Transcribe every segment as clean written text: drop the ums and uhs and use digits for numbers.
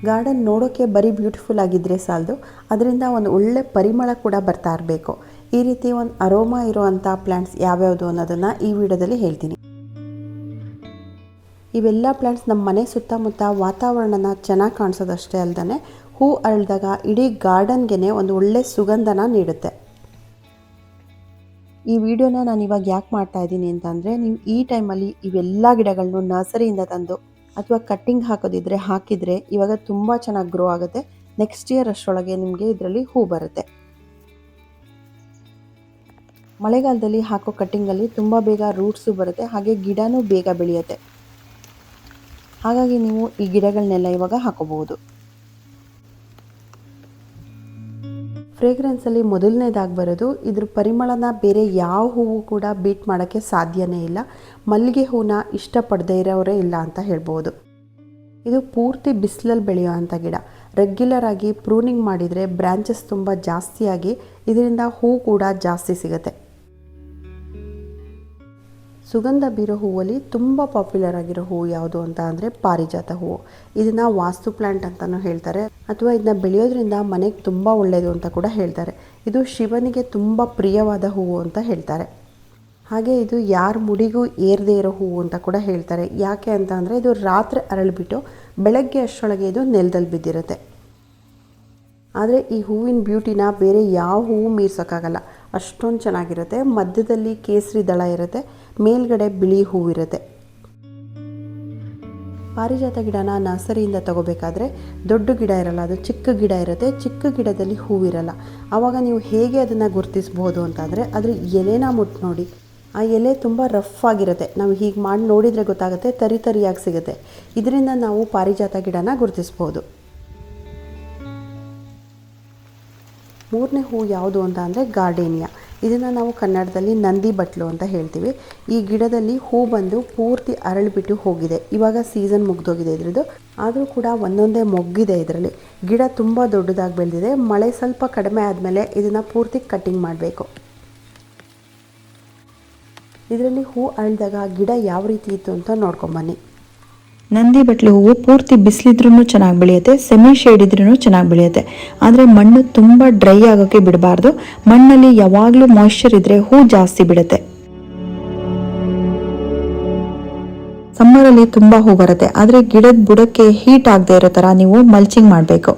Garden ನೋಡೋಕ್ಕೆ ಬರೀ beautiful ಆಗಿದ್ದರೆ ಸಾಲದು, ಅದರಿಂದ ಒಂದು ಒಳ್ಳೆ ಪರಿಮಳ ಕೂಡ ಬರ್ತಾ ಇರಬೇಕು. ಈ ರೀತಿ ಒಂದು ಅರೋಮಾ ಇರುವಂಥ ಪ್ಲ್ಯಾಂಟ್ಸ್ ಯಾವ್ಯಾವುದು ಅನ್ನೋದನ್ನು ಈ ವಿಡಿಯೋದಲ್ಲಿ ಹೇಳ್ತೀನಿ. ಇವೆಲ್ಲ ಪ್ಲ್ಯಾಂಟ್ಸ್ ನಮ್ಮ ಮನೆ ಸುತ್ತಮುತ್ತ ವಾತಾವರಣನ ಚೆನ್ನಾಗಿ ಕಾಣಿಸೋದಷ್ಟೇ ಅಲ್ಲದೆ ಹೂ ಅರಳಿದಾಗ ಇಡೀ ಗಾರ್ಡನ್ಗೆ ಒಂದು ಒಳ್ಳೆ ಸುಗಂಧನ ನೀಡುತ್ತೆ. ಈ ವಿಡಿಯೋನ ನಾನು ಇವಾಗ ಯಾಕೆ ಮಾಡ್ತಾ ಇದ್ದೀನಿ ಅಂತಂದರೆ, ನೀವು ಈ ಟೈಮಲ್ಲಿ ಇವೆಲ್ಲ ಗಿಡಗಳನ್ನು ನರ್ಸರಿಯಿಂದ ತಂದು ಅಥವಾ ಕಟ್ಟಿಂಗ್ ಹಾಕೋದಿದ್ರೆ ಹಾಕಿದರೆ ಇವಾಗ ತುಂಬ ಚೆನ್ನಾಗಿ ಗ್ರೋ ಆಗುತ್ತೆ. ನೆಕ್ಸ್ಟ್ ಇಯರ್ ಅಷ್ಟರೊಳಗೆ ನಿಮಗೆ ಇದರಲ್ಲಿ ಹೂ ಬರುತ್ತೆ. ಮಳೆಗಾಲದಲ್ಲಿ ಹಾಕೋ ಕಟ್ಟಿಂಗಲ್ಲಿ ತುಂಬ ಬೇಗ ರೂಟ್ಸು ಬರುತ್ತೆ, ಹಾಗೆ ಗಿಡನೂ ಬೇಗ ಬೆಳೆಯುತ್ತೆ. ಹಾಗಾಗಿ ನೀವು ಈ ಗಿಡಗಳನ್ನೆಲ್ಲ ಇವಾಗ ಹಾಕೋಬಹುದು. ಫ್ರೇಗ್ರೆನ್ಸಲ್ಲಿ ಮೊದಲನೇದಾಗಿ ಬರೋದು, ಇದ್ರ ಪರಿಮಳನ ಬೇರೆ ಯಾವ ಹೂವು ಕೂಡ ಬೀಟ್ ಮಾಡೋಕ್ಕೆ ಸಾಧ್ಯನೇ ಇಲ್ಲ. ಮಲ್ಲಿಗೆ ಹೂನ ಇಷ್ಟಪಡದೇ ಇರೋರೇ ಇಲ್ಲ ಅಂತ ಹೇಳ್ಬೋದು. ಇದು ಪೂರ್ತಿ ಬಿಸಿಲಲ್ಲಿ ಬೆಳೆಯುವಂಥ ಗಿಡ. ರೆಗ್ಯುಲರ್ ಆಗಿ ಪ್ರೂನಿಂಗ್ ಮಾಡಿದರೆ ಬ್ರಾಂಚಸ್ ತುಂಬ ಜಾಸ್ತಿಯಾಗಿ ಇದರಿಂದ ಹೂ ಕೂಡ ಜಾಸ್ತಿ ಸಿಗುತ್ತೆ. ಸುಗಂಧ ಬೀರೋ ಹೂವಲ್ಲಿ ತುಂಬ ಪಾಪ್ಯುಲರ್ ಆಗಿರೋ ಹೂವು ಯಾವುದು ಅಂತ ಅಂದರೆ ಪಾರಿಜಾತ ಹೂವು. ಇದನ್ನು ವಾಸ್ತು ಪ್ಲ್ಯಾಂಟ್ ಅಂತಲೂ ಹೇಳ್ತಾರೆ, ಅಥವಾ ಇದನ್ನ ಬೆಳೆಯೋದ್ರಿಂದ ಮನೆಗೆ ತುಂಬ ಒಳ್ಳೆಯದು ಅಂತ ಕೂಡ ಹೇಳ್ತಾರೆ. ಇದು ಶಿವನಿಗೆ ತುಂಬ ಪ್ರಿಯವಾದ ಹೂವು ಅಂತ ಹೇಳ್ತಾರೆ. ಹಾಗೆ ಇದು ಯಾರ ಮುಡಿಗೂ ಏರದೇ ಇರೋ ಹೂವು ಅಂತ ಕೂಡ ಹೇಳ್ತಾರೆ. ಯಾಕೆ ಅಂತ ಅಂದರೆ ಇದು ರಾತ್ರಿ ಅರಳಿಬಿಟ್ಟು ಬೆಳಗ್ಗೆ ಅಷ್ಟರೊಳಗೆ ಇದು ನೆಲದಲ್ಲಿ ಬಿದ್ದಿರುತ್ತೆ. ಆದರೆ ಈ ಹೂವಿನ ಬ್ಯೂಟಿನ ಬೇರೆ ಯಾವ ಹೂವು ಮೀರ್ಸೋಕ್ಕಾಗಲ್ಲ, ಅಷ್ಟೊಂದು ಚೆನ್ನಾಗಿರುತ್ತೆ. ಮಧ್ಯದಲ್ಲಿ ಕೇಸರಿ ದಳ ಇರುತ್ತೆ, ಮೇಲ್ಗಡೆ ಬಿಳಿ ಹೂವಿರುತ್ತೆ. ಪಾರಿಜಾತ ಗಿಡನ ನರ್ಸರಿಯಿಂದ ತಗೋಬೇಕಾದ್ರೆ ದೊಡ್ಡ ಗಿಡ ಇರಲ್ಲ, ಅದು ಚಿಕ್ಕ ಗಿಡ ಇರುತ್ತೆ. ಚಿಕ್ಕ ಗಿಡದಲ್ಲಿ ಹೂವಿರಲ್ಲ. ಆವಾಗ ನೀವು ಹೇಗೆ ಅದನ್ನು ಗುರುತಿಸ್ಬೋದು ಅಂತಂದರೆ ಅದ್ರ ಎಲೆನ ಮುಟ್ಟು ನೋಡಿ. ಆ ಎಲೆ ತುಂಬ ರಫ್ ಆಗಿರುತ್ತೆ. ನಾವು ಹೀಗೆ ಮಾಡಿ ನೋಡಿದರೆ ಗೊತ್ತಾಗುತ್ತೆ, ತರಿ ತರಿಯಾಗಿ ಸಿಗುತ್ತೆ. ಇದರಿಂದ ನಾವು ಪಾರಿಜಾತ ಗಿಡನ ಗುರುತಿಸ್ಬೋದು. ಮೂರನೇ ಹೂ ಯಾವುದು ಅಂತ ಅಂದರೆ ಗಾರ್ಡೇನಿಯಾ. ಇದನ್ನು ನಾವು ಕನ್ನಡದಲ್ಲಿ ನಂದಿ ಬಟ್ಲು ಅಂತ ಹೇಳ್ತೀವಿ. ಈ ಗಿಡದಲ್ಲಿ ಹೂ ಬಂದು ಪೂರ್ತಿ ಅರಳಿಬಿಟ್ಟು ಹೋಗಿದೆ. ಇವಾಗ ಸೀಸನ್ ಮುಗ್ದೋಗಿದೆ ಇದ್ರದ್ದು, ಆದರೂ ಕೂಡ ಒಂದೊಂದೇ ಮೊಗ್ಗಿದೆ ಇದರಲ್ಲಿ. ಗಿಡ ತುಂಬ ದೊಡ್ಡದಾಗಿ ಬೆಳೆದಿದೆ. ಮಳೆ ಸ್ವಲ್ಪ ಕಡಿಮೆ ಆದಮೇಲೆ ಇದನ್ನು ಪೂರ್ತಿ ಕಟ್ಟಿಂಗ್ ಮಾಡಬೇಕು. ಇದರಲ್ಲಿ ಹೂ ಅರಳಿದಾಗ ಗಿಡ ಯಾವ ರೀತಿ ಇತ್ತು ಅಂತ ನೋಡ್ಕೊಂಬನ್ನಿ. ನಂದಿ ಬಟ್ಲು ಹೂವು ಪೂರ್ತಿ ಬಿಸಿಲಿದ್ರೂ ಚೆನ್ನಾಗಿ ಬೆಳೆಯುತ್ತೆ, ಸೆಮಿ ಶೇಡ್ ಇದ್ರೂ ಚೆನ್ನಾಗಿ ಬೆಳೆಯುತ್ತೆ. ಆದರೆ ಮಣ್ಣು ತುಂಬ ಡ್ರೈ ಆಗೋಕ್ಕೆ ಬಿಡಬಾರ್ದು. ಮಣ್ಣಲ್ಲಿ ಯಾವಾಗಲೂ ಮಾಯಿಶ್ಚರ್ ಇದ್ದರೆ ಹೂ ಜಾಸ್ತಿ ಬಿಡುತ್ತೆ. ಸಮ್ಮರಲ್ಲಿ ತುಂಬ ಹೂ ಬರುತ್ತೆ, ಆದರೆ ಗಿಡದ ಬುಡಕ್ಕೆ ಹೀಟ್ ಆಗದೆ ಇರೋ ಥರ ನೀವು ಮಲ್ಚಿಂಗ್ ಮಾಡಬೇಕು.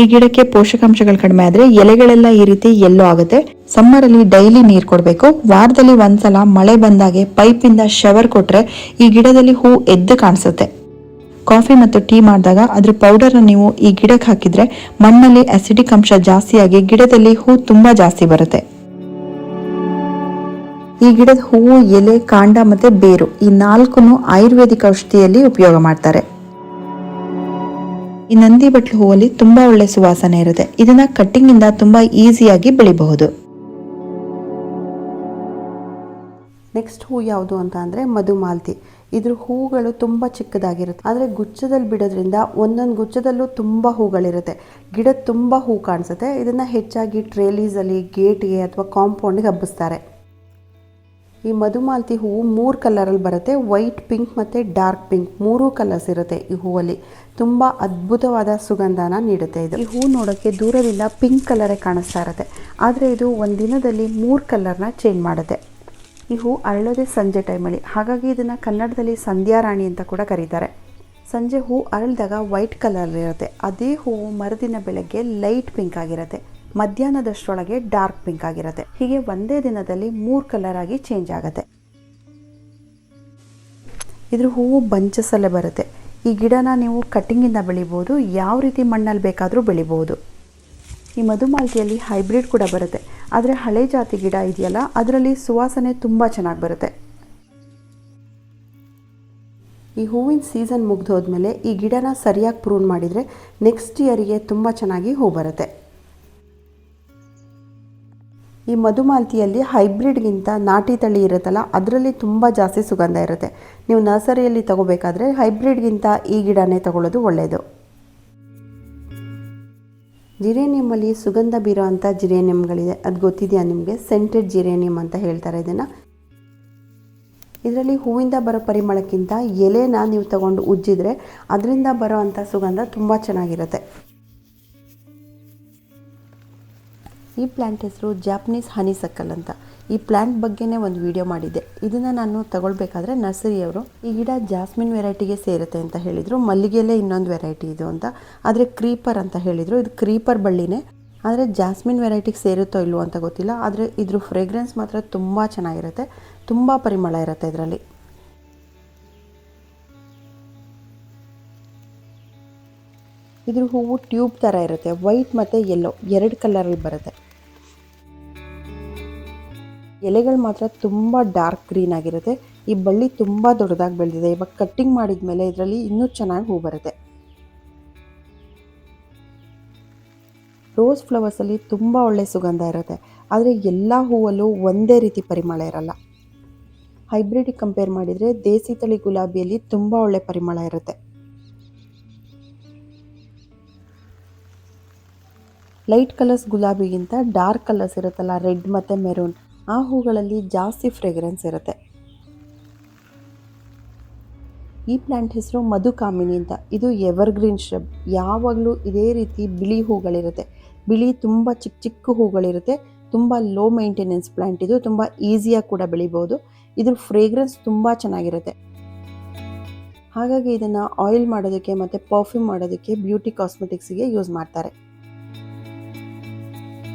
ಈ ಗಿಡಕ್ಕೆ ಪೋಷಕಾಂಶಗಳು ಕಡಿಮೆ ಆದರೆ ಎಲೆಗಳೆಲ್ಲ ಈ ರೀತಿ ಎಲ್ಲೋ ಆಗುತ್ತೆ. ಸಮ್ಮರಲ್ಲಿ ಡೈಲಿ ನೀರು ಕೊಡಬೇಕು. ವಾರದಲ್ಲಿ ಒಂದ್ಸಲ ಮಳೆ ಬಂದಾಗೆ ಪೈಪಿಂದ ಶವರ್ ಕೊಟ್ರೆ ಈ ಗಿಡದಲ್ಲಿ ಹೂ ಎದ್ದು ಕಾಣಿಸುತ್ತೆ. ಕಾಫಿ ಮತ್ತು ಟೀ ಮಾಡಿದಾಗ ಅದ್ರ ಪೌಡರ್ನ ನೀವು ಈ ಗಿಡಕ್ಕೆ ಹಾಕಿದ್ರೆ ಮಣ್ಣಲ್ಲಿ ಅಸಿಡಿಕ್ ಅಂಶ ಜಾಸ್ತಿಯಾಗಿ ಗಿಡದಲ್ಲಿ ಹೂ ತುಂಬಾ ಜಾಸ್ತಿ ಬರುತ್ತೆ. ಈ ಗಿಡದ ಹೂವು, ಎಲೆ, ಕಾಂಡ ಮತ್ತೆ ಬೇರು ಈ 4 ಆಯುರ್ವೇದಿಕ್ ಔಷಧಿಯಲ್ಲಿ ಉಪಯೋಗ ಮಾಡ್ತಾರೆ. ಈ ನಂದಿ ಬಟ್ಲು ಹೂವಲ್ಲಿ ತುಂಬಾ ಒಳ್ಳೆ ಸುವಾಸನೆ ಇರುತ್ತೆ. ಇದನ್ನ ಕಟ್ಟಿಂಗ್ ಇಂದ ತುಂಬಾ ಈಸಿಯಾಗಿ ಬೆಳಿಬಹುದು. ನೆಕ್ಸ್ಟ್ ಹೂ ಯಾವುದು ಅಂತ ಅಂದರೆ ಮಧುಮಾಲತಿ. ಇದ್ರ ಹೂಗಳು ತುಂಬ ಚಿಕ್ಕದಾಗಿರುತ್ತೆ, ಆದರೆ ಗುಚ್ಛದಲ್ಲಿ ಬಿಡೋದ್ರಿಂದ ಒಂದೊಂದು ಗುಚ್ಛದಲ್ಲೂ ತುಂಬ ಹೂಗಳಿರುತ್ತೆ. ಗಿಡ ತುಂಬ ಹೂ ಕಾಣಿಸುತ್ತೆ. ಇದನ್ನು ಹೆಚ್ಚಾಗಿ ಟ್ರೇಲೀಸಲ್ಲಿ, ಗೇಟ್ಗೆ ಅಥವಾ ಕಾಂಪೌಂಡ್ಗೆ ಹಬ್ಬಿಸ್ತಾರೆ. ಈ ಮಧುಮಾಲತಿ ಹೂವು 3 ಕಲರಲ್ಲಿ ಬರುತ್ತೆ. ವೈಟ್, ಪಿಂಕ್ ಮತ್ತು ಡಾರ್ಕ್ ಪಿಂಕ್ 3 ಕಲರ್ಸ್ ಇರುತ್ತೆ ಈ ಹೂವಲ್ಲಿ. ತುಂಬ ಅದ್ಭುತವಾದ ಸುಗಂಧನ ನೀಡುತ್ತೆ ಇದು. ಈ ಹೂ ನೋಡೋಕ್ಕೆ ದೂರದಿಂದ ಪಿಂಕ್ ಕಲರೇ ಕಾಣಿಸ್ತಾ ಇರುತ್ತೆ, ಆದರೆ ಇದು ಒಂದು ದಿನದಲ್ಲಿ 3 ಕಲರ್ನ ಚೇಂಜ್ ಮಾಡುತ್ತೆ. ಈ ಹೂ ಅರಳೋದೇ ಸಂಜೆ ಟೈಮಲ್ಲಿ, ಹಾಗಾಗಿ ಇದನ್ನು ಕನ್ನಡದಲ್ಲಿ ಸಂಧ್ಯಾ ರಾಣಿ ಅಂತ ಕೂಡ ಕರೀತಾರೆ. ಸಂಜೆ ಹೂ ಅರಳಿದಾಗ ವೈಟ್ ಕಲರ್ ಇರುತ್ತೆ. ಅದೇ ಹೂವು ಮರುದಿನ ಬೆಳಗ್ಗೆ ಲೈಟ್ ಪಿಂಕ್ ಆಗಿರುತ್ತೆ, ಮಧ್ಯಾಹ್ನದಷ್ಟರೊಳಗೆ ಡಾರ್ಕ್ ಪಿಂಕ್ ಆಗಿರುತ್ತೆ. ಹೀಗೆ ಒಂದೇ ದಿನದಲ್ಲಿ 3 ಕಲರ್ ಆಗಿ ಚೇಂಜ್ ಆಗುತ್ತೆ. ಇದ್ರ ಹೂವು ಬಂಚಸಲ್ಲೇ ಬರುತ್ತೆ. ಈ ಗಿಡನ ನೀವು ಕಟ್ಟಿಂಗಿಂದ ಬೆಳಿಬೋದು, ಯಾವ ರೀತಿ ಮಣ್ಣಲ್ಲಿ ಬೇಕಾದರೂ ಬೆಳಿಬೋದು. ಈ ಮಧುಮಾಲತಿಯಲ್ಲಿ ಹೈಬ್ರಿಡ್ ಕೂಡ ಬರುತ್ತೆ, ಆದರೆ ಹಳೆ ಜಾತಿ ಗಿಡ ಇದೆಯಲ್ಲ ಅದರಲ್ಲಿ ಸುವಾಸನೆ ತುಂಬ ಚೆನ್ನಾಗಿ ಬರುತ್ತೆ. ಈ ಹೂವಿನ ಸೀಸನ್ ಮುಗ್ದೋದ್ಮೇಲೆ ಈ ಗಿಡನ ಸರಿಯಾಗಿ ಪ್ರೂನ್ ಮಾಡಿದರೆ ನೆಕ್ಸ್ಟ್ ಇಯರಿಗೆ ತುಂಬ ಚೆನ್ನಾಗಿ ಹೂ ಬರುತ್ತೆ. ಈ ಮಧುಮಾಲತಿಯಲ್ಲಿ ಹೈಬ್ರಿಡ್ಗಿಂತ ನಾಟಿ ತಳಿ ಇರುತ್ತಲ್ಲ ಅದರಲ್ಲಿ ತುಂಬ ಜಾಸ್ತಿ ಸುಗಂಧ ಇರುತ್ತೆ. ನೀವು ನರ್ಸರಿಯಲ್ಲಿ ತಗೋಬೇಕಾದ್ರೆ ಹೈಬ್ರಿಡ್ಗಿಂತ ಈ ಗಿಡನೇ ತಗೊಳ್ಳೋದು ಒಳ್ಳೆಯದು. ಜಿರೇನಿಯಮಲ್ಲಿ ಸುಗಂಧ ಬೀರೋ ಅಂಥ ಜಿರೇನಿಯಮ್ಗಳಿದೆ, ಅದು ಗೊತ್ತಿದೆಯಾ ನಿಮಗೆ? ಸೆಂಟೆಡ್ ಜಿರೇನಿಯಮ್ ಅಂತ ಹೇಳ್ತಾರೆ ಇದನ್ನು. ಇದರಲ್ಲಿ ಹೂವಿಂದ ಬರೋ ಪರಿಮಳಕ್ಕಿಂತ ಎಲೆನ ನೀವು ತಗೊಂಡು ಉಜ್ಜಿದ್ರೆ ಅದರಿಂದ ಬರೋ ಅಂಥ ಸುಗಂಧ ತುಂಬ ಚೆನ್ನಾಗಿರುತ್ತೆ. ಈ ಪ್ಲ್ಯಾಂಟ್ ಹೆಸರು ಜಾಪನೀಸ್ ಹನಿಸಕ್ಕಲ್ ಅಂತ. ಈ ಪ್ಲ್ಯಾಂಟ್ ಬಗ್ಗೆನೇ ಒಂದು ವಿಡಿಯೋ ಮಾಡಿದ್ದೆ. ಇದನ್ನು ನಾನು ತಗೊಳ್ಬೇಕಾದ್ರೆ ನರ್ಸರಿಯವರು ಈ ಗಿಡ ಜಾಸ್ಮಿನ್ ವೆರೈಟಿಗೆ ಸೇರುತ್ತೆ ಅಂತ ಹೇಳಿದರು. ಮಲ್ಲಿಗೆಯಲ್ಲೇ ಇನ್ನೊಂದು ವೆರೈಟಿ ಇದು ಅಂತ, ಆದರೆ ಕ್ರೀಪರ್ ಅಂತ ಹೇಳಿದರು. ಇದು ಕ್ರೀಪರ್ ಬಳ್ಳಿನೇ, ಆದರೆ ಜಾಸ್ಮಿನ್ ವೆರೈಟಿಗೆ ಸೇರುತ್ತೋ ಇಲ್ವೋ ಅಂತ ಗೊತ್ತಿಲ್ಲ. ಆದರೆ ಇದ್ರ ಫ್ರೇಗ್ರೆನ್ಸ್ ಮಾತ್ರ ತುಂಬ ಚೆನ್ನಾಗಿರುತ್ತೆ, ತುಂಬ ಪರಿಮಳ ಇರುತ್ತೆ ಇದರಲ್ಲಿ. ಇದ್ರ ಹೂವು ಟ್ಯೂಬ್ ಥರ ಇರುತ್ತೆ, ವೈಟ್ ಮತ್ತು ಯೆಲ್ಲೋ 2 ಕಲರಲ್ಲಿ ಬರುತ್ತೆ. ಎಲೆಗಳು ಮಾತ್ರ ತುಂಬ ಡಾರ್ಕ್ ಗ್ರೀನ್ ಆಗಿರುತ್ತೆ. ಈ ಬಳ್ಳಿ ತುಂಬ ದೊಡ್ಡದಾಗಿ ಬೆಳೆದಿದೆ. ಇವಾಗ ಕಟ್ಟಿಂಗ್ ಮಾಡಿದ ಮೇಲೆ ಇದರಲ್ಲಿ ಇನ್ನೂ ಚೆನ್ನಾಗಿ ಹೂ ಬರುತ್ತೆ. ರೋಸ್ ಫ್ಲವರ್ಸಲ್ಲಿ ತುಂಬ ಒಳ್ಳೆ ಸುಗಂಧ ಇರುತ್ತೆ, ಆದರೆ ಎಲ್ಲ ಹೂವಲ್ಲೂ ಒಂದೇ ರೀತಿ ಪರಿಮಳ ಇರಲ್ಲ. ಹೈಬ್ರಿಡಿಗೆ ಕಂಪೇರ್ ಮಾಡಿದರೆ ದೇಸಿ ತಳಿ ಗುಲಾಬಿಯಲ್ಲಿ ತುಂಬ ಒಳ್ಳೆ ಪರಿಮಳ ಇರುತ್ತೆ. ಲೈಟ್ ಕಲರ್ಸ್ ಗುಲಾಬಿಗಿಂತ ಡಾರ್ಕ್ ಕಲರ್ಸ್ ಇರುತ್ತಲ್ಲ, ರೆಡ್ ಮತ್ತು ಮೆರೂನ್, ಆ ಹೂಗಳಲ್ಲಿ ಜಾಸ್ತಿ ಫ್ರೇಗ್ರೆನ್ಸ್ ಇರುತ್ತೆ. ಈ ಪ್ಲ್ಯಾಂಟ್ ಹೆಸರು ಮಧುಕಾಮಿನಿ ಅಂತ. ಇದು ಎವರ್ಗ್ರೀನ್ ಶ್ರಬ್. ಯಾವಾಗಲೂ ಇದೇ ರೀತಿ ಬಿಳಿ ಹೂಗಳಿರುತ್ತೆ. ಬಿಳಿ ತುಂಬ ಚಿಕ್ಕ ಚಿಕ್ಕ ಹೂಗಳಿರುತ್ತೆ. ತುಂಬ ಲೋ ಮೇಂಟೆನೆನ್ಸ್ ಪ್ಲ್ಯಾಂಟ್ ಇದು. ತುಂಬ ಈಸಿಯಾಗಿ ಕೂಡ ಬೆಳಿಬೋದು. ಇದ್ರ ಫ್ರೇಗ್ರೆನ್ಸ್ ತುಂಬ ಚೆನ್ನಾಗಿರುತ್ತೆ. ಹಾಗಾಗಿ ಇದನ್ನು ಆಯಿಲ್ ಮಾಡೋದಕ್ಕೆ ಮತ್ತು ಪರ್ಫ್ಯೂಮ್ ಮಾಡೋದಕ್ಕೆ ಬ್ಯೂಟಿ ಕಾಸ್ಮೆಟಿಕ್ಸಿಗೆ ಯೂಸ್ ಮಾಡ್ತಾರೆ.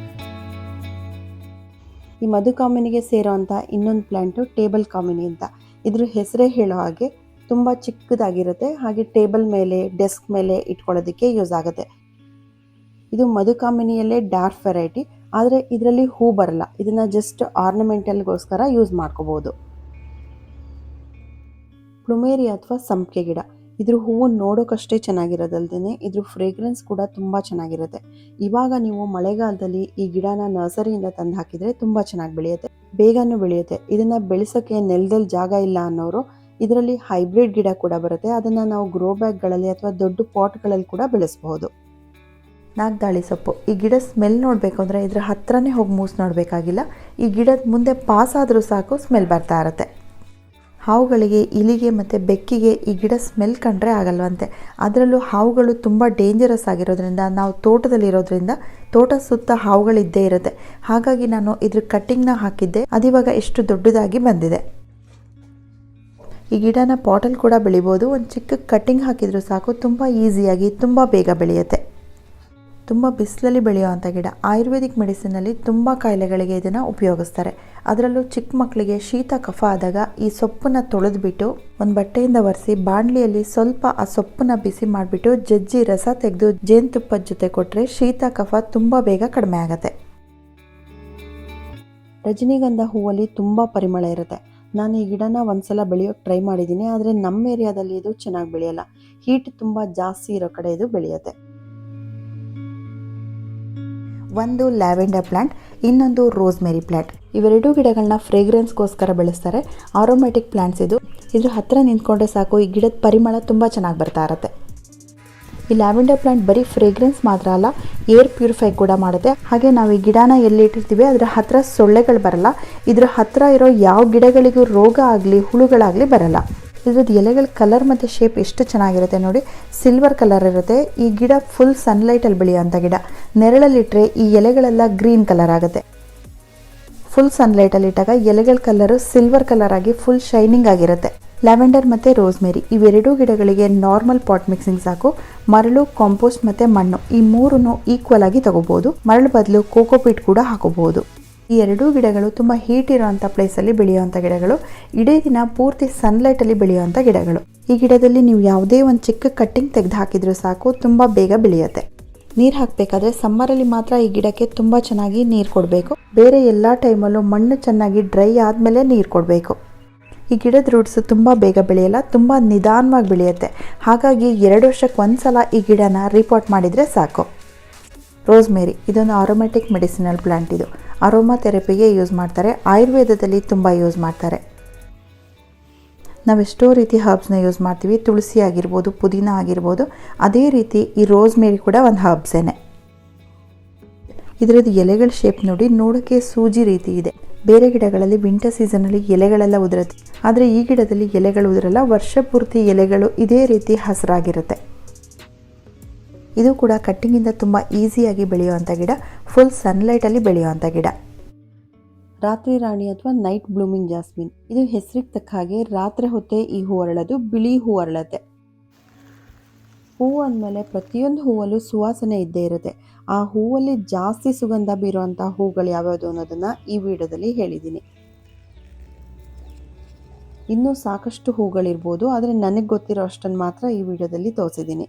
ಈ ಮಧುಕಾಮಿನಿಗೆ ಸೇರೋ ಅಂಥ ಇನ್ನೊಂದು ಪ್ಲ್ಯಾಂಟು ಟೇಬಲ್ ಕಾಮಿನಿ ಅಂತ. ಇದ್ರ ಹೆಸರೇ ಹೇಳೋ ಹಾಗೆ ತುಂಬ ಚಿಕ್ಕದಾಗಿರುತ್ತೆ, ಹಾಗೆ ಟೇಬಲ್ ಮೇಲೆ ಡೆಸ್ಕ್ ಮೇಲೆ ಇಟ್ಕೊಳ್ಳೋದಕ್ಕೆ ಯೂಸ್ ಆಗುತ್ತೆ. ಇದು ಮಧುಕಾಮಿನಿಯಲ್ಲೇ ಡಾರ್ಕ್ ವೆರೈಟಿ, ಆದರೆ ಇದರಲ್ಲಿ ಹೂ ಬರಲ್ಲ. ಇದನ್ನು ಜಸ್ಟ್ ಆರ್ನಮೆಂಟಲ್ಗೋಸ್ಕರ ಯೂಸ್ ಮಾಡ್ಕೋಬೋದು. ಪ್ಲುಮೇರಿಯಾ ಅಥವಾ ಸಂಪಿಗೆ ಗಿಡ. ಇದ್ರ ಹೂವು ನೋಡೋಕ್ಕಷ್ಟೇ ಚೆನ್ನಾಗಿರೋದಲ್ದೇ ಇದ್ರ ಫ್ರೇಗ್ರೆನ್ಸ್ ಕೂಡ ತುಂಬ ಚೆನ್ನಾಗಿರುತ್ತೆ. ಇವಾಗ ನೀವು ಮಳೆಗಾಲದಲ್ಲಿ ಈ ಗಿಡನ ನರ್ಸರಿಯಿಂದ ತಂದು ಹಾಕಿದರೆ ತುಂಬ ಚೆನ್ನಾಗಿ ಬೆಳೆಯುತ್ತೆ, ಬೇಗನೂ ಬೆಳೆಯುತ್ತೆ. ಇದನ್ನು ಬೆಳೆಸೋಕ್ಕೆ ನೆಲದಲ್ಲಿ ಜಾಗ ಇಲ್ಲ ಅನ್ನೋರು ಇದರಲ್ಲಿ ಹೈಬ್ರಿಡ್ ಗಿಡ ಕೂಡ ಬರುತ್ತೆ. ಅದನ್ನು ನಾವು ಗ್ರೋ ಬ್ಯಾಗ್ಗಳಲ್ಲಿ ಅಥವಾ ದೊಡ್ಡ ಪಾಟ್ಗಳಲ್ಲಿ ಕೂಡ ಬೆಳೆಸಬಹುದು. ನಾಗದಾಳಿ ಸೊಪ್ಪು. ಈ ಗಿಡ ಸ್ಮೆಲ್ ನೋಡಬೇಕು ಅಂದರೆ ಇದ್ರ ಹತ್ರನೇ ಹೋಗಿ ಮೂಸ್ ನೋಡಬೇಕಾಗಿಲ್ಲ. ಈ ಗಿಡದ ಮುಂದೆ ಪಾಸ್ ಆದರೂ ಸಾಕು ಸ್ಮೆಲ್ ಬರ್ತಾ ಇರುತ್ತೆ. ಹಾವುಗಳಿಗೆ, ಇಲಿಗೆ ಮತ್ತು ಬೆಕ್ಕಿಗೆ ಈ ಗಿಡ ಸ್ಮೆಲ್ ಕಂಡ್ರೆ ಆಗಲ್ವಂತೆ. ಅದರಲ್ಲೂ ಹಾವುಗಳು ತುಂಬ ಡೇಂಜರಸ್ ಆಗಿರೋದ್ರಿಂದ, ನಾವು ತೋಟದಲ್ಲಿರೋದ್ರಿಂದ ತೋಟ ಸುತ್ತ ಹಾವುಗಳಿದ್ದೇ ಇರುತ್ತೆ. ಹಾಗಾಗಿ ನಾನು ಇದ್ರ ಕಟ್ಟಿಂಗ್ನ ಹಾಕಿದ್ದೆ. ಅದಿವಾಗ ಎಷ್ಟು ದೊಡ್ಡದಾಗಿ ಬಂದಿದೆ. ಈ ಗಿಡನ ಪಾಟಲ್ಲಿ ಕೂಡ ಬೆಳಿಬೋದು. ಒಂದು ಚಿಕ್ಕ ಕಟ್ಟಿಂಗ್ ಹಾಕಿದರೂ ಸಾಕು, ತುಂಬ ಈಸಿಯಾಗಿ ತುಂಬ ಬೇಗ ಬೆಳೆಯುತ್ತೆ. ತುಂಬ ಬಿಸಿಲಲ್ಲಿ ಬೆಳೆಯುವಂಥ ಗಿಡ. ಆಯುರ್ವೇದಿಕ್ ಮೆಡಿಸಿನಲ್ಲಿ ತುಂಬ ಕಾಯಿಲೆಗಳಿಗೆ ಇದನ್ನು ಉಪಯೋಗಿಸ್ತಾರೆ. ಅದರಲ್ಲೂ ಚಿಕ್ಕ ಮಕ್ಕಳಿಗೆ ಶೀತ ಕಫ ಆದಾಗ ಈ ಸೊಪ್ಪನ್ನು ತೊಳೆದ್ಬಿಟ್ಟು ಒಂದು ಬಟ್ಟೆಯಿಂದ ಒರೆಸಿ ಬಾಣಲಿಯಲ್ಲಿ ಸ್ವಲ್ಪ ಆ ಸೊಪ್ಪನ್ನು ಬಿಸಿ ಮಾಡಿಬಿಟ್ಟು ಜಜ್ಜಿ ರಸ ತೆಗೆದು ಜೇನುತುಪ್ಪದ ಜೊತೆ ಕೊಟ್ಟರೆ ಶೀತ ಕಫ ತುಂಬ ಬೇಗ ಕಡಿಮೆ ಆಗುತ್ತೆ. ರಜನಿಗಂಧ ಹೂವಲ್ಲಿ ತುಂಬ ಪರಿಮಳ ಇರುತ್ತೆ. ನಾನು ಈ ಗಿಡನ ಒಂದ್ಸಲ ಬೆಳೆಯೋಕ್ಕೆ ಟ್ರೈ ಮಾಡಿದ್ದೀನಿ, ಆದರೆ ನಮ್ಮ ಏರಿಯಾದಲ್ಲಿ ಇದು ಚೆನ್ನಾಗಿ ಬೆಳೆಯಲ್ಲ. ಹೀಟ್ ತುಂಬ ಜಾಸ್ತಿ ಇರೋ ಕಡೆ ಇದು ಬೆಳೆಯುತ್ತೆ. ಒಂದು ಲ್ಯಾವೆಂಡರ್ ಪ್ಲ್ಯಾಂಟ್, ಇನ್ನೊಂದು ರೋಸ್ಮೆರಿ ಪ್ಲ್ಯಾಂಟ್. ಇವೆರಡೂ ಗಿಡಗಳನ್ನ ಫ್ರೇಗ್ರೆನ್ಸ್ಗೋಸ್ಕರ ಬೆಳೆಸ್ತಾರೆ. ಆರೋಮ್ಯಾಟಿಕ್ ಪ್ಲ್ಯಾಂಟ್ಸ್ ಇದು. ಇದ್ರ ಹತ್ರ ನಿಂತ್ಕೊಂಡ್ರೆ ಸಾಕು, ಈ ಗಿಡದ ಪರಿಮಳ ತುಂಬ ಚೆನ್ನಾಗಿ ಬರ್ತಾ ಇರುತ್ತೆ. ಈ ಲ್ಯಾವೆಂಡರ್ ಪ್ಲ್ಯಾಂಟ್ ಬರೀ ಫ್ರೇಗ್ರೆನ್ಸ್ ಮಾತ್ರ ಅಲ್ಲ, ಏರ್ ಪ್ಯೂರಿಫೈ ಕೂಡ ಮಾಡುತ್ತೆ. ಹಾಗೆ ನಾವು ಈ ಗಿಡನ ಎಲ್ಲಿ ಇಟ್ಟಿರ್ತೀವಿ ಅದರ ಹತ್ರ ಸೊಳ್ಳೆಗಳು ಬರಲ್ಲ. ಇದ್ರ ಹತ್ರ ಇರೋ ಯಾವ ಗಿಡಗಳಿಗೂ ರೋಗ ಆಗಲಿ ಹುಳುಗಳಾಗಲಿ ಬರಲ್ಲ. ಇದ್ರದ್ದು ಎಲೆಗಳ ಕಲರ್ ಮತ್ತು ಶೇಪ್ ಎಷ್ಟು ಚೆನ್ನಾಗಿರುತ್ತೆ ನೋಡಿ, ಸಿಲ್ವರ್ ಕಲರ್ ಇರುತ್ತೆ. ಈ ಗಿಡ ಫುಲ್ ಸನ್ಲೈಟಲ್ಲಿ ಬೆಳೆಯುವಂಥ ಗಿಡ. ನೆರಳಲ್ಲಿಟ್ಟರೆ ಈ ಎಲೆಗಳೆಲ್ಲ ಗ್ರೀನ್ ಕಲರ್ ಆಗುತ್ತೆ. ಫುಲ್ ಸನ್ಲೈಟಲ್ಲಿ ಇಟ್ಟಾಗ ಎಲೆಗಳ ಕಲರು ಸಿಲ್ವರ್ ಕಲರ್ ಆಗಿ ಫುಲ್ ಶೈನಿಂಗ್ ಆಗಿರುತ್ತೆ. ಲ್ಯಾವೆಂಡರ್ ಮತ್ತು ರೋಸ್ಮೆರಿ ಇವೆರಡೂ ಗಿಡಗಳಿಗೆ ನಾರ್ಮಲ್ ಪಾಟ್ ಮಿಕ್ಸಿಂಗ್ ಸಾಕು. ಮರಳು, ಕಾಂಪೋಸ್ಟ್ ಮತ್ತು ಮಣ್ಣು ಈ ಮೂರನ್ನು ಈಕ್ವಲ್ ಆಗಿ ತಗೋಬಹುದು. ಮರಳು ಬದಲು ಕೋಕೋಪೀಟ್ ಕೂಡ ಹಾಕೋಬಹುದು. ಈ ಎರಡೂ ಗಿಡಗಳು ತುಂಬ ಹೀಟ್ ಇರೋವಂಥ ಪ್ಲೇಸಲ್ಲಿ ಬೆಳೆಯುವಂಥ ಗಿಡಗಳು. ಇಡೀ ದಿನ ಪೂರ್ತಿ ಸನ್ಲೈಟಲ್ಲಿ ಬೆಳೆಯುವಂಥ ಗಿಡಗಳು. ಈ ಗಿಡದಲ್ಲಿ ನೀವು ಯಾವುದೇ ಒಂದು ಚಿಕ್ಕ ಕಟ್ಟಿಂಗ್ ತೆಗೆದು ಹಾಕಿದರೂ ಸಾಕು, ತುಂಬ ಬೇಗ ಬೆಳೆಯುತ್ತೆ. ನೀರು ಹಾಕಬೇಕಾದ್ರೆ ಸಮ್ಮರಲ್ಲಿ ಮಾತ್ರ ಈ ಗಿಡಕ್ಕೆ ತುಂಬ ಚೆನ್ನಾಗಿ ನೀರು ಕೊಡಬೇಕು. ಬೇರೆ ಎಲ್ಲ ಟೈಮಲ್ಲೂ ಮಣ್ಣು ಚೆನ್ನಾಗಿ ಡ್ರೈ ಆದಮೇಲೆ ನೀರು ಕೊಡಬೇಕು. ಈ ಗಿಡದ ರೂಟ್ಸ್ ತುಂಬ ಬೇಗ ಬೆಳೆಯಲ್ಲ, ತುಂಬ ನಿಧಾನವಾಗಿ ಬೆಳೆಯುತ್ತೆ. ಹಾಗಾಗಿ 2 ವರ್ಷಕ್ಕೆ ಒಂದು ಸಲ ಈ ಗಿಡನ ರೀಪಾಟ್ ಮಾಡಿದರೆ ಸಾಕು. ರೋಸ್ಮೇರಿ ಇದೊಂದು ಆರೋಮ್ಯಾಟಿಕ್ ಮೆಡಿಸಿನಲ್ ಪ್ಲ್ಯಾಂಟ್. ಇದು ಅರೋಮಾ ಥೆರಪಿಗೆ ಯೂಸ್ ಮಾಡ್ತಾರೆ. ಆಯುರ್ವೇದದಲ್ಲಿ ತುಂಬ ಯೂಸ್ ಮಾಡ್ತಾರೆ. ನಾವೆಷ್ಟೋ ರೀತಿ ಹರ್ಬ್ಸ್ನ ಯೂಸ್ ಮಾಡ್ತೀವಿ. ತುಳಸಿ ಆಗಿರ್ಬೋದು, ಪುದೀನ ಆಗಿರ್ಬೋದು. ಅದೇ ರೀತಿ ಈ ರೋಸ್ಮೇರಿ ಕೂಡ ಒಂದು ಹರ್ಬ್ಸೇನೆ. ಇದರದ್ದು ಎಲೆಗಳ ಶೇಪ್ ನೋಡಿ, ನೋಡೋಕ್ಕೆ ಸೂಜಿ ರೀತಿ ಇದೆ. ಬೇರೆ ಗಿಡಗಳಲ್ಲಿ ವಿಂಟರ್ ಸೀಸನಲ್ಲಿ ಎಲೆಗಳೆಲ್ಲ ಉದುರುತ್ತೆ, ಆದರೆ ಈ ಗಿಡದಲ್ಲಿ ಎಲೆಗಳು ಉದುರಲ್ಲ. ವರ್ಷ ಪೂರ್ತಿ ಎಲೆಗಳು ಇದೇ ರೀತಿ ಹಸಿರಾಗಿರುತ್ತೆ. ಇದು ಕೂಡ ಕಟ್ಟಿಂಗಿಂದ ತುಂಬ ಈಸಿಯಾಗಿ ಬೆಳೆಯುವಂಥ ಗಿಡ, ಫುಲ್ ಸನ್ಲೈಟಲ್ಲಿ ಬೆಳೆಯುವಂಥ ಗಿಡ. ರಾತ್ರಿ ರಾಣಿ ಅಥವಾ ನೈಟ್ ಬ್ಲೂಮಿಂಗ್ ಜಾಸ್ಮಿನ್, ಇದು ಹೆಸರಿಗೆ ತಕ್ಕ ಹಾಗೆ ರಾತ್ರಿ ಹೊತ್ತೇ ಈ ಹೂ ಅರಳೋದು, ಬಿಳಿ ಹೂ ಅರಳುತ್ತೆ. ಹೂವು ಅಂದಮೇಲೆ ಪ್ರತಿಯೊಂದು ಹೂವಲ್ಲೂ ಸುವಾಸನೆ ಇದ್ದೇ ಇರುತ್ತೆ. ಆ ಹೂವಲ್ಲಿ ಜಾಸ್ತಿ ಸುಗಂಧ ಬೀರುವಂಥ ಹೂಗಳು ಯಾವ್ಯಾವುದು ಅನ್ನೋದನ್ನು ಈ ವಿಡಿಯೋದಲ್ಲಿ ಹೇಳಿದ್ದೀನಿ. ಇನ್ನೂ ಸಾಕಷ್ಟು ಹೂಗಳಿರ್ಬೋದು, ಆದರೆ ನನಗೆ ಗೊತ್ತಿರೋ ಅಷ್ಟನ್ನು ಮಾತ್ರ ಈ ವಿಡಿಯೋದಲ್ಲಿ ತೋರಿಸಿದ್ದೀನಿ.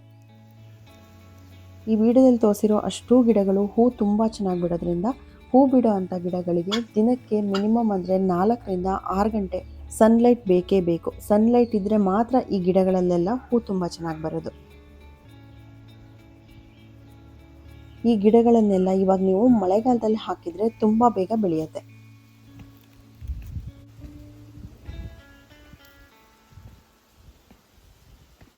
ಈ ವಿಡಿಯೋದಲ್ಲಿ ತೋರಿಸಿರೋ ಅಷ್ಟೂ ಗಿಡಗಳು ಹೂ ತುಂಬ ಚೆನ್ನಾಗಿ ಬಿಡೋದ್ರಿಂದ ಹೂ ಬಿಡೋ ಅಂಥ ಗಿಡಗಳಿಗೆ ದಿನಕ್ಕೆ ಮಿನಿಮಮ್ ಅಂದರೆ 4ರಿಂದ 6 ಗಂಟೆ ಸನ್ಲೈಟ್ ಬೇಕೇ ಬೇಕು. ಸನ್ಲೈಟ್ ಇದ್ದರೆ ಮಾತ್ರ ಈ ಗಿಡಗಳಲ್ಲೆಲ್ಲ ಹೂ ತುಂಬ ಚೆನ್ನಾಗಿ ಬರೋದು. ಈ ಗಿಡಗಳನ್ನೆಲ್ಲ ಇವಾಗ ನೀವು ಮಳೆಗಾಲದಲ್ಲಿ ಹಾಕಿದರೆ ತುಂಬ ಬೇಗ ಬೆಳೆಯುತ್ತೆ.